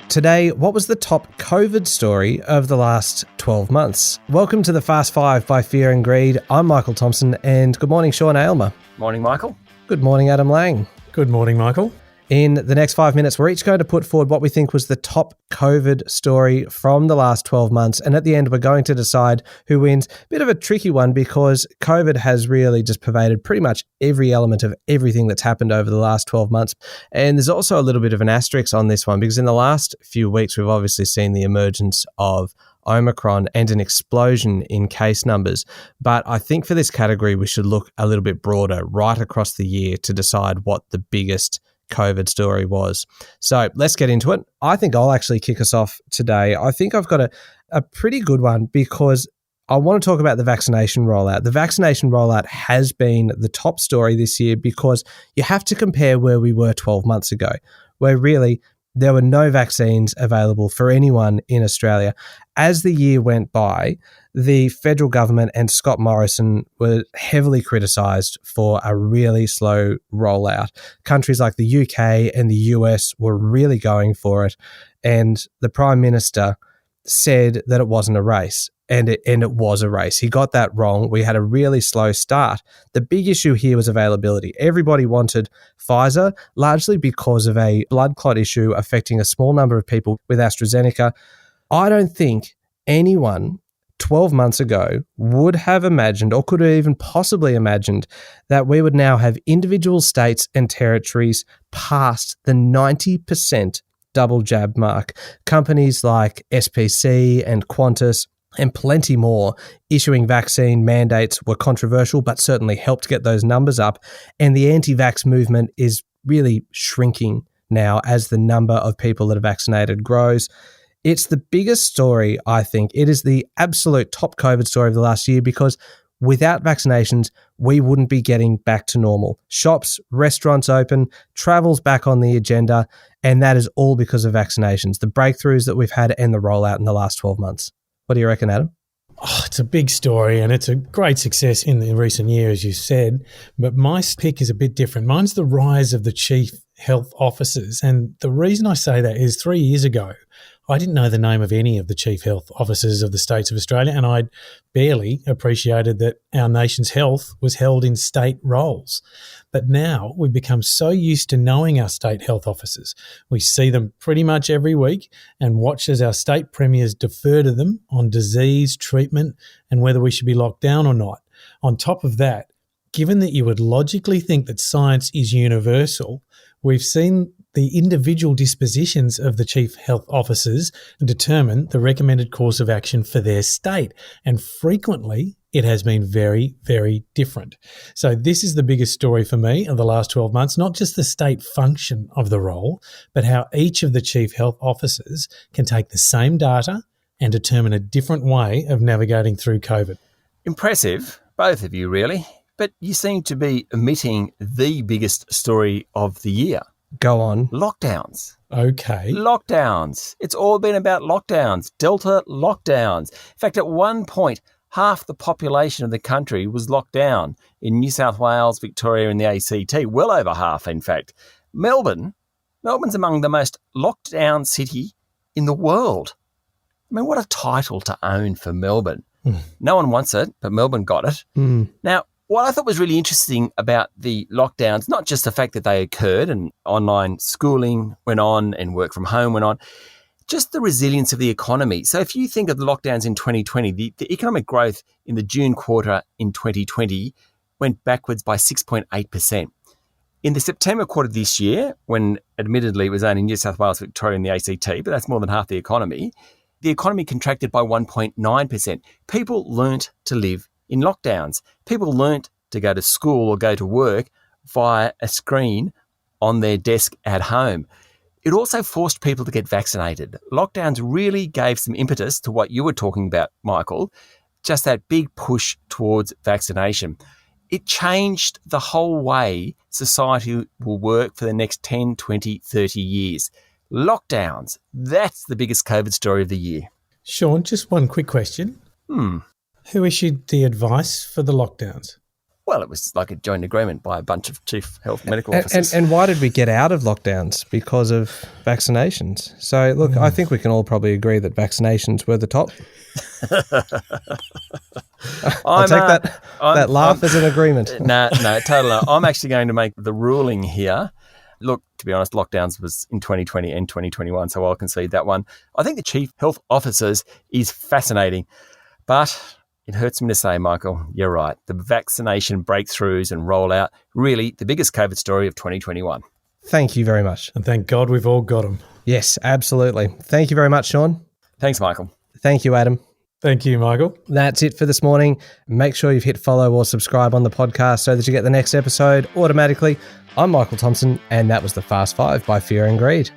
Today, what was the top COVID story of the last 12 months? Welcome to the Fast Five by Fear and Greed. I'm Michael Thompson, and good morning, Sean Aylmer. Morning, Michael. Good morning, Adam Lang. Good morning, Michael. In the next 5 minutes, we're each going to put forward what we think was the top COVID story from the last 12 months. And at the end, we're going to decide who wins. Bit of a tricky one because COVID has really just pervaded pretty much every element of everything that's happened over the last 12 months. And there's also a little bit of an asterisk on this one because in the last few weeks, we've obviously seen the emergence of Omicron and an explosion in case numbers. But I think for this category, we should look a little bit broader right across the year to decide what the biggest COVID story was. So let's get into it. I think I'll actually kick us off today. I think I've got a pretty good one because I want to talk about the vaccination rollout. The vaccination rollout has been the top story this year because you have to compare where we were 12 months ago, where really there were no vaccines available for anyone in Australia. As the year went by, the federal government and Scott Morrison were heavily criticised for a really slow rollout. Countries like the UK and the US were really going for it, and the Prime Minister said that it wasn't a race, and it was a race. He got that wrong. We had a really slow start. The big issue here was availability. Everybody wanted Pfizer, largely because of a blood clot issue affecting a small number of people with AstraZeneca. I don't think anyone 12 months ago would have imagined or could have even possibly imagined that we would now have individual states and territories past the 90% double jab mark. Companies like SPC and Qantas and plenty more issuing vaccine mandates were controversial, but certainly helped get those numbers up. And the anti-vax movement is really shrinking now as the number of people that are vaccinated grows. It's the biggest story, I think. It is the absolute top COVID story of the last year because without vaccinations, we wouldn't be getting back to normal. Shops, restaurants open, travel's back on the agenda, and that is all because of vaccinations, the breakthroughs that we've had and the rollout in the last 12 months. What do you reckon, Adam? Oh, it's a big story and it's a great success in the recent year, as you said, but my pick is a bit different. Mine's the rise of the chief health officers, and the reason I say that is 3 years ago, I didn't know the name of any of the chief health officers of the states of Australia, and I barely appreciated that our nation's health was held in state roles. But now we've become so used to knowing our state health officers. We see them pretty much every week and watch as our state premiers defer to them on disease, treatment, and whether we should be locked down or not. On top of that, given that you would logically think that science is universal, we've seen the individual dispositions of the chief health officers determine the recommended course of action for their state. And frequently, it has been very, very different. So this is the biggest story for me of the last 12 months, not just the state function of the role, but how each of the chief health officers can take the same data and determine a different way of navigating through COVID. Impressive, both of you really, but you seem to be omitting the biggest story of the year. Go on. Lockdowns. Okay. Lockdowns. It's all been about lockdowns, Delta lockdowns. In fact, at one point, half the population of the country was locked down in New South Wales, Victoria and the ACT, well over half, in fact. Melbourne's among the most locked down city in the world. I mean, what a title to own for Melbourne. No one wants it, but Melbourne got it. Now, what I thought was really interesting about the lockdowns, not just the fact that they occurred and online schooling went on and work from home went on, just the resilience of the economy. So if you think of the lockdowns in 2020, the economic growth in the June quarter in 2020 went backwards by 6.8%. In the September quarter this year, when admittedly it was only New South Wales, Victoria and the ACT, but that's more than half the economy contracted by 1.9%. People learnt to live in lockdowns. People learnt to go to school or go to work via a screen on their desk at home. It also forced people to get vaccinated. Lockdowns really gave some impetus to what you were talking about, Michael, just that big push towards vaccination. It changed the whole way society will work for the next 10, 20, 30 years. Lockdowns, that's the biggest COVID story of the year. Sean, just one quick question. Who issued the advice for the lockdowns? Well, it was like a joint agreement by a bunch of chief health medical officers. And why did we get out of lockdowns? Because of vaccinations. So, look, I think we can all probably agree that vaccinations were the top. I'll take that laugh as an agreement. No, totally not. I'm actually going to make the ruling here. Look, to be honest, lockdowns was in 2020 and 2021, so I'll concede that one. I think the chief health officers is fascinating, but it hurts me to say, Michael, you're right. The vaccination breakthroughs and rollout, really the biggest COVID story of 2021. Thank you very much. And thank God we've all got them. Yes, absolutely. Thank you very much, Sean. Thanks, Michael. Thank you, Adam. Thank you, Michael. That's it for this morning. Make sure you've hit follow or subscribe on the podcast so that you get the next episode automatically. I'm Michael Thompson, and that was the Fast Five by Fear and Greed.